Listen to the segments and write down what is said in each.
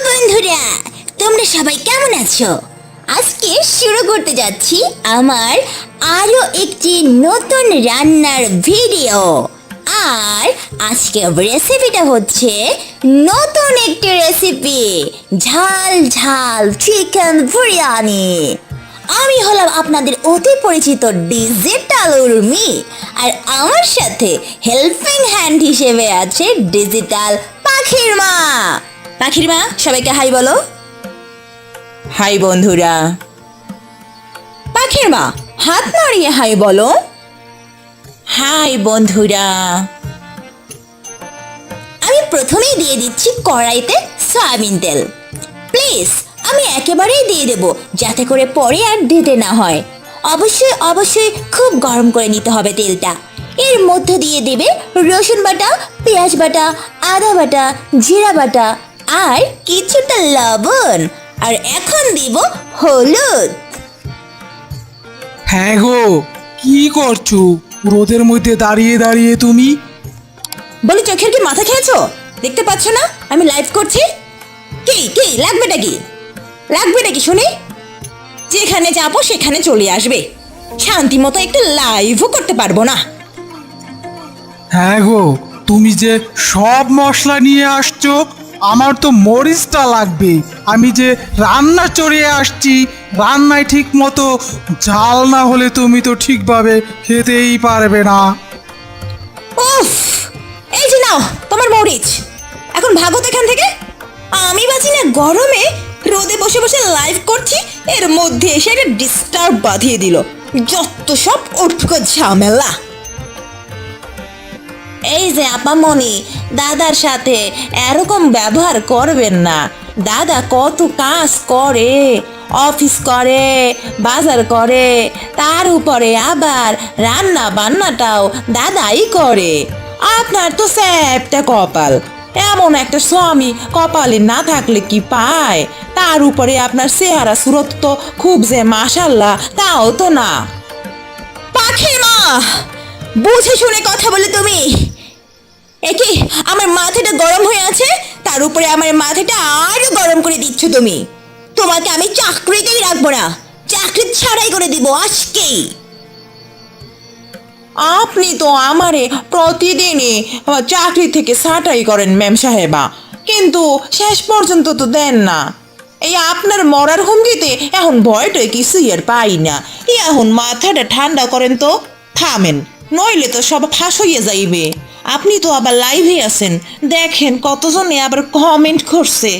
বন্ধুরা, তোমরা সবাই কেমন আছো? আজকে শুরু করতে যাচ্ছি আমার আরো একটি নতুন রান্নার ভিডিও। আর আজকের রেসিপিটা হচ্ছে নতুন একটি রেসিপি, ঝাল ঝাল চিকেন বিরিয়ানি। আমি হলাম আপনাদের অতি পরিচিত ডিজিটাল উর্মি, আর আমার সাথে হেল্পিং হ্যান্ড হিসেবে আছে ডিজিটাল পাখির মা। পাখির মা, সবাইকে হাই বলো। হাই বন্ধুরা। পাখির মা, হাত নাড়িয়ে হাই বলো। হাই বন্ধুরা। আমি প্রথমেই দিয়ে দিচ্ছি কড়াইতে সয়াবিন তেল। প্লিজ, আমি একেবারেই দিয়ে দেব যাতে করে পরে আর দিতে না হয়। অবশ্যই অবশ্যই খুব গরম করে নিতে হবে তেলটা। এর মধ্যে দিয়ে দেবে রসুন বাটা, পেঁয়াজ বাটা, আদা বাটা, জিরা বাটা আর কিছুটা লবণ। আর এখন দিব হলুদ। হ্যাঁ গো, কি করছো রোদের মধ্যে দাঁড়িয়ে দাঁড়িয়ে তুমি? বলি, চোখের কি মাথা খেয়েছো? দেখতে পাচ্ছ না আমি লাইভ করছি? কি কি লাগবেটা কি? লাগবেটা কি শুনি? যেখানে যাবো সেখানে চলে আসবে, শান্তি মতো একটু লাইভও করতে পারবো না। হ্যাঁ গো, তুমি যে সব মশলা নিয়ে আসছো, আমার তো মরিচটা লাগবে। আমি যে রান্না চড়িয়ে আসছি, রান্নায় ঠিক মতো ঝাল না হলে তুমি তো ঠিকভাবে খেতেই পারবে না। উফ, এই যে নাও তোমার মরিচ, এখন ভাগো তো এখান থেকে। আমি বাঁচি না গরমে, রোদে বসে বসে লাইভ করছি, এর মধ্যে এসে একটা ডিস্টার্ব বাঁধিয়ে দিল। যত সব উটকো ঝামেলা। এই যে আপামনি, দাদার সাথে এরকম ব্যবহার করবেন না। দাদা কত কাজ করে, অফিস করে, বাজার করে, তার উপরে আবার রান্না বান্নাটাও দাদাই করে। আপনার তো স্যাপটা কপাল, এমন একটা স্বামী কপালে না থাকলে কি পায়? তার উপরে আপনার চেহারা সুরত তো খুব যে মাশাল্লাহ তাও তো না। পাখির মা, বুঝে শুনে কথা বলে তুমি। একি আমার মাথাটা গরম হয়ে আছে, তার উপরে আমার মাথাটা আরো গরম করে দিচ্ছ তুমি। তোমাকে আমি চাকরিতেই রাখবো না, চাকরি ছাড়াই করে দিব আজকেই। আপনি তো আমারে প্রতিদিনই চাকরি থেকে ছাঁটাই করেন ম্যাম সাহেবা, কিন্তু শেষ পর্যন্ত তো দেন না। এই আপনার মরার হুমকিতে এখন ভয়টাই কিছুই আর পাই না। এখন মাথাটা ঠান্ডা করেন তো, থামেন, নইলে তো সব ফাঁস হইয়া যাইবে। আপনি তো আবার লাইভে আছেন, দেখেন কতজনে আবার কমেন্ট করছে।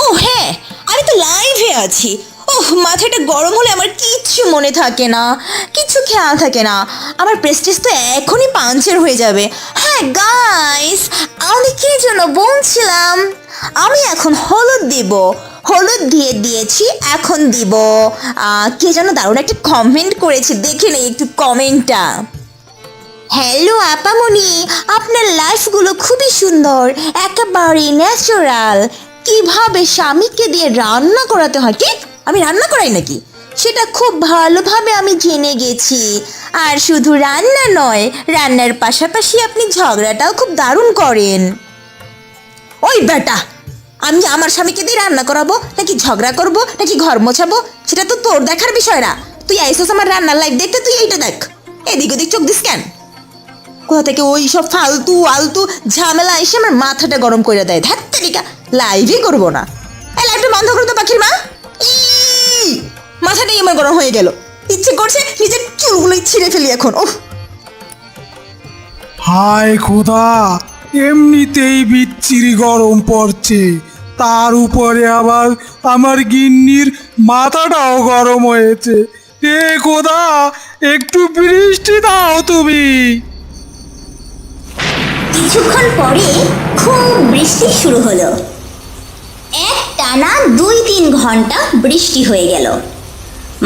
ও হ্যাঁ, আমি তো লাইভে আছি। ওহ, মাথাটা গরম হলে আমার কিচ্ছু মনে থাকে না, কিচ্ছু খেয়াল থাকে না। আমার প্রেস্টিজ তো এখনই পাঞ্চার হয়ে যাবে। হ্যাঁ গাইস, আমি কি জন্য বলছিলাম, আমি এখন হলুদ দিব। হলুদ দিয়ে দিয়েছি, এখন দিব কে যেন দারুণ একটা কমেন্ট করেছে, দেখে নেই একটু কমেন্টটা। হ্যালো আপামনি, আপনার লাইফগুলো খুবই সুন্দর, একেবারে ন্যাচারাল। কিভাবে স্বামীকে দিয়ে রান্না করাতে হয়? কি আমি রান্না করাই নাকি? সেটা খুব ভালোভাবে আমি জেনে গেছি। আর শুধু রান্না নয়, রান্নার পাশাপাশি আপনি ঝগড়াটাও খুব দারুণ করেন। ওই বেটা, আমি আমার স্বামীকে দিয়ে রান্না করাবো নাকি ঝগড়া করবো নাকি ঘর মোছাবো, সেটা তো তোর দেখার বিষয় না। তুই আইসোস আমার রান্নার লাইফ দেখতে, তুই এইটা দেখ। এদিক ওদিক চোখ দিস কেন? কোথা থেকে ওই সব ফালতু আলতু ঝামেলা এসে আমার মাথাটা গরম করে দেয়। ধ্যাত্তেরিকা, লাইভই করবো না। এই লাইভটা বন্ধ করো তো পাখির মা। মাথাটাই আমার গরম হয়ে গেল, ইচ্ছে করছে নিজের চুলগুলোই ছিঁড়ে ফেলি এখন। ওহ, হায় খোদা, এমনিতেই বিচ্ছিরি গরম পড়ছে, তার উপরে আবার আমার গিন্নির মাথাটাও গরম হয়েছে। এ খোদা, একটু বৃষ্টি দাও তুমি। কিছুক্ষণ পরে খুব বৃষ্টি শুরু হলো। এক টানা 2-3 ঘন্টা বৃষ্টি হয়ে গেল।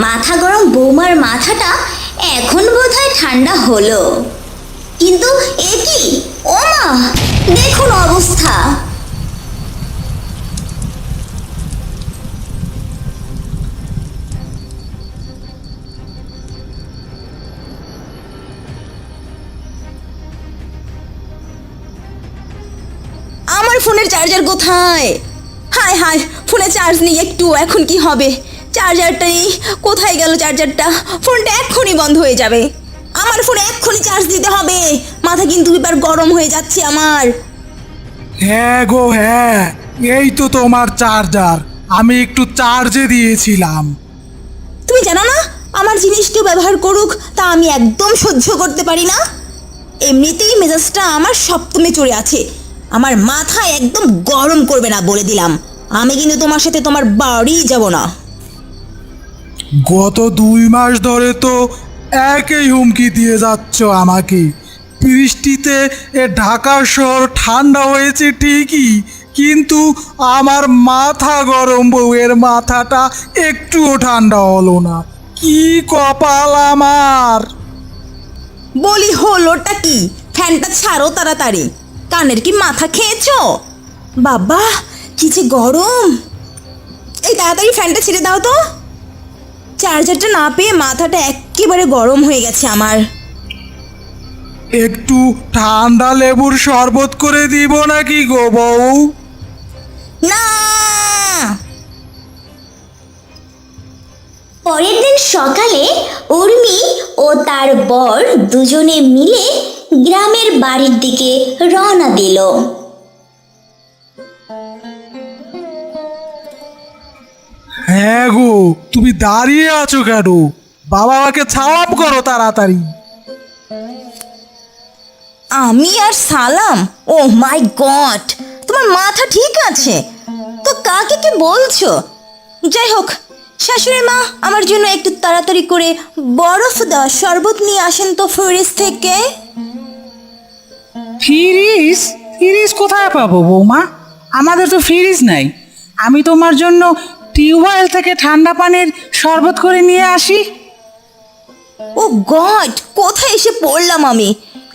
মাথা গরম বৌমার মাথাটা এখন বোধহয় ঠান্ডা হলো, কিন্তু এ কি, ও মা, দেখুন অবস্থা। আমার ফোনের চার্জার কোথায়? হায় হায়, ফোনে চার্জ নেই একটু, এখন কি হবে? চার্জারটা নেই, কোথায় গেল চার্জারটা? ফোনটা এক্ষুনি বন্ধ হয়ে যাবে। আমার ফোনে এক্ষুনি চার্জ দিতে হবে, মাথা কিন্তু এবার গরম হয়ে যাচ্ছে আমার। হ্যাঁ গো হ্যাঁ, এই তো তোমার চার্জার, আমি একটু চার্জে দিয়েছিলাম। তুমি জানো না, আমার জিনিস কেউ ব্যবহার করুক তা আমি একদম সহ্য করতে পারি না। এমনিতেই মেজাজটা আমার সপ্তমে চড়ে আছে, আমার মাথা একদম গরম করবে না বলে দিলাম। আমি কিন্তু তোমার সাথে তোমার বাড়ি যাব না। গত 2 মাস ধরে তো একই হুমকি দিয়ে যাচ্ছ আমাকে। বৃষ্টিতে ঢাকা শহর ঠান্ডা হয়েছে ঠিকই, কিন্তু আমার মাথা গরম, বউয়ের মাথাটা একটুও ঠান্ডা হলো না। কি কপাল আমার! বলি হলোটা কি? ফ্যানটা ছাড়ো তাড়াতাড়ি, কানের কি মাথা খেয়েছো? বাবা কি যে গরম! এই তাড়াতাড়ি ফ্যানটা ছেড়ে দাও তো, চার্জারটা না পেয়ে মাথাটা একেবারে গরম হয়ে গেছে আমার। একটু ঠান্ডা লেবুর শরবত করে দিব নাকি গো বউ? না। পরের দিন সকালে উর্মি ও তার বর দুজনে মিলে গ্রামের বাড়ির দিকে রওনা দিল। হ্যাঁ গো, তুমি দাঁড়িয়ে আছো কেন? বাবাকে ছাওয়াপ করো তাড়াতাড়ি। আমি আর সালাম? ও মাই গড, তোমার মাথা ঠিক আছে তো? কাকে কি বলছো? যাই হোক, শাশুড়ি মা আমার জন্য একটু তাড়াতাড়ি করে বরফ দেওয়া শরবত নিয়ে আসেন তো ফ্রিজ থেকে। ফ্রিজ? ফ্রিজ কোথায় পাবো বৌমা? আমাদের তো ফ্রিজ নাই। আমি তোমার জন্য টিউবওয়েল থেকে ঠান্ডা পানির শরবত করে নিয়ে আসি। ও গড, কোথায় এসে পড়লাম আমি?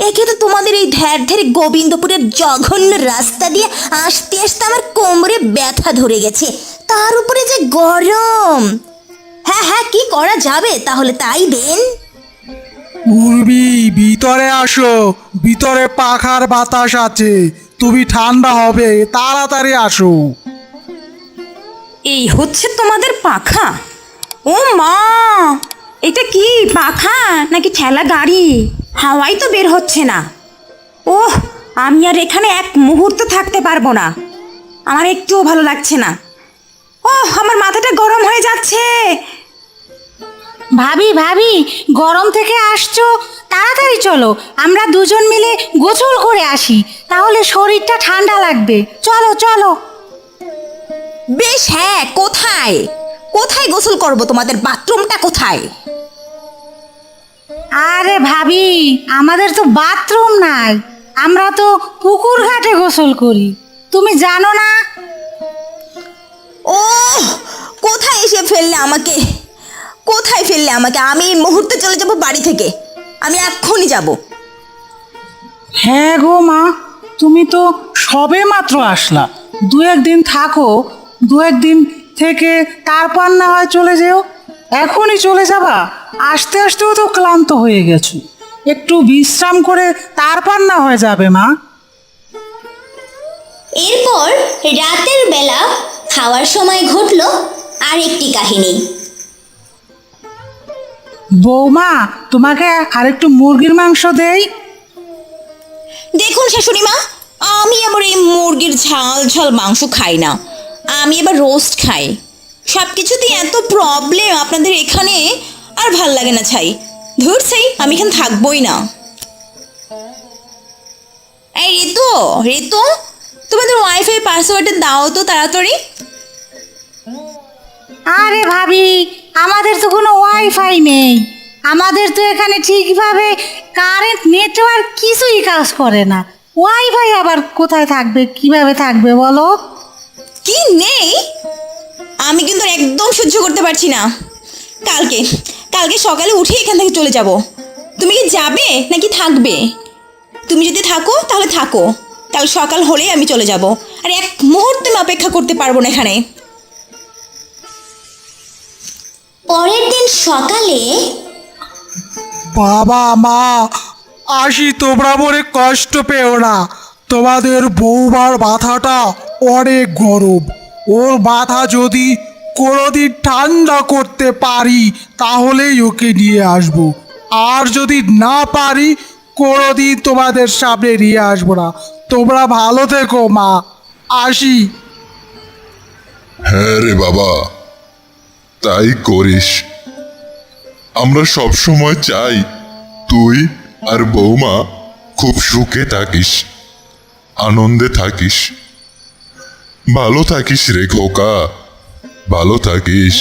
একে তো তোমাদের এই ধ্যার ধ্যারে গোবিন্দপুরের জঘন্য রাস্তা দিয়ে আসতে আসতে আমার কোমরে ব্যথা ধরে গেছে, তার উপরে যে গরম। হ্যাঁ হ্যাঁ, কি করা যাবে তাহলে তাই দেন। উর্বি, ভিতরে আসো, ভিতরে পাখার বাতাস আছে, তুমি ঠান্ডা হবে, তাড়াতাড়ি আসো। এই হচ্ছে তোমাদের পাখা? ও মা, এটা কি পাখা নাকি ঠেলা গাড়ি? হাওয়াই তো বের হচ্ছে না। ওহ, আমি আর এখানে এক মুহূর্ত থাকতে পারবো না, আমার একটুও ভালো লাগছে না। ওহ, আমার মাথাটা গরম হয়ে যাচ্ছে। ভাবি ভাবি, গরম থেকে আসছো, তাড়াতাড়ি চলো, আমরা দুজন মিলে গোসল করে আসি, তাহলে শরীরটা ঠান্ডা লাগবে। চলো চলো। বেশ, হ্যাঁ, কোথায় কোথায় গোসল করব? তোমাদের বাথরুমটা কোথায়? আরে ভাবি, আমাদের তো বাথরুম নাই, আমরা তো পুকুর ঘাটে গোসল করি, তুমি জানো না? ও, কোথায় এসে ফেললে আমাকে? কোথায় ফেললে আমাকে? আমি এই মুহূর্তে চলে যাব বাড়ি থেকে, আমি এক্ষুনি যাব। হ্যাঁ গো মা, তুমি তো সবে মাত্র আসলা, 2-1 দিন থাকো, 2-1 দিন থেকে তারপর না হয় চলে যেও। এখনই চলে যাবা? আসতে আসতেও তো ক্লান্ত হয়ে গেছো, একটু বিশ্রাম করে তারপর না হয় যাবে মা। এরপর রাতের বেলা খাওয়ার সময় ঘটল আরেকটি কাহিনী। বৌমা, তোমাকে আরেকটু মুরগির মাংস দেই? দেখুন শাশুড়ি মা, আমি আবার এই মুরগির ঝাল ঝাল মাংস খাই না, আমি এবার রোস্ট খাই। সব কিছুতেই এত প্রবলেম আপনাদের এখানে, আর ভাল লাগে না ছাই। ধুর ছাই, আমি এখানে থাকবোই না। এই ঋতু, ঋতু, তোমাদের ওয়াইফাই পাসওয়ার্ডটা দাও তো তাড়াতাড়ি। আরে ভাবি, আমাদের তো কোনো ওয়াইফাই নেই, আমাদের তো এখানে ঠিকভাবে কারেন্ট নেটওয়ার্ক কিছুই কাজ করে না, ওয়াইফাই আবার কোথায় থাকবে, কিভাবে থাকবে বলো? কি নেই? আমি কিন্তু আর একদম সহ্য করতে পারছি না। কালকে কালকে সকালে উঠে এখান থেকে চলে যাব। তুমি কি যাবে নাকি থাকবে? তুমি যদি থাকো তাহলে থাকো, কাল সকাল হলেই আমি চলে যাব, আর এক মুহূর্তে আমি অপেক্ষা করতে পারবো না এখানে। পরের দিন সকালে বাবা মা, আসি, তোমরা মনে কষ্ট পেও না, তোমাদের বৌমার মাথাটা অনেক গরম। ওর মাথা যদি কোনোদিন ঠান্ডা করতে পারি তাহলেই ওকে নিয়ে আসবো, আর যদি না পারি কোনোদিন তোমাদের সামনে নিয়ে আসবো না। তোমরা ভালো থেকো মা, আসি। হ্যাঁ রে বাবা, তাই করিস। আমরা সব সময় চাই তুই আর বৌমা খুব সুখে থাকিস, আনন্দে থাকিস। ভালো থাকিস রে খোকা, ভালো থাকিস।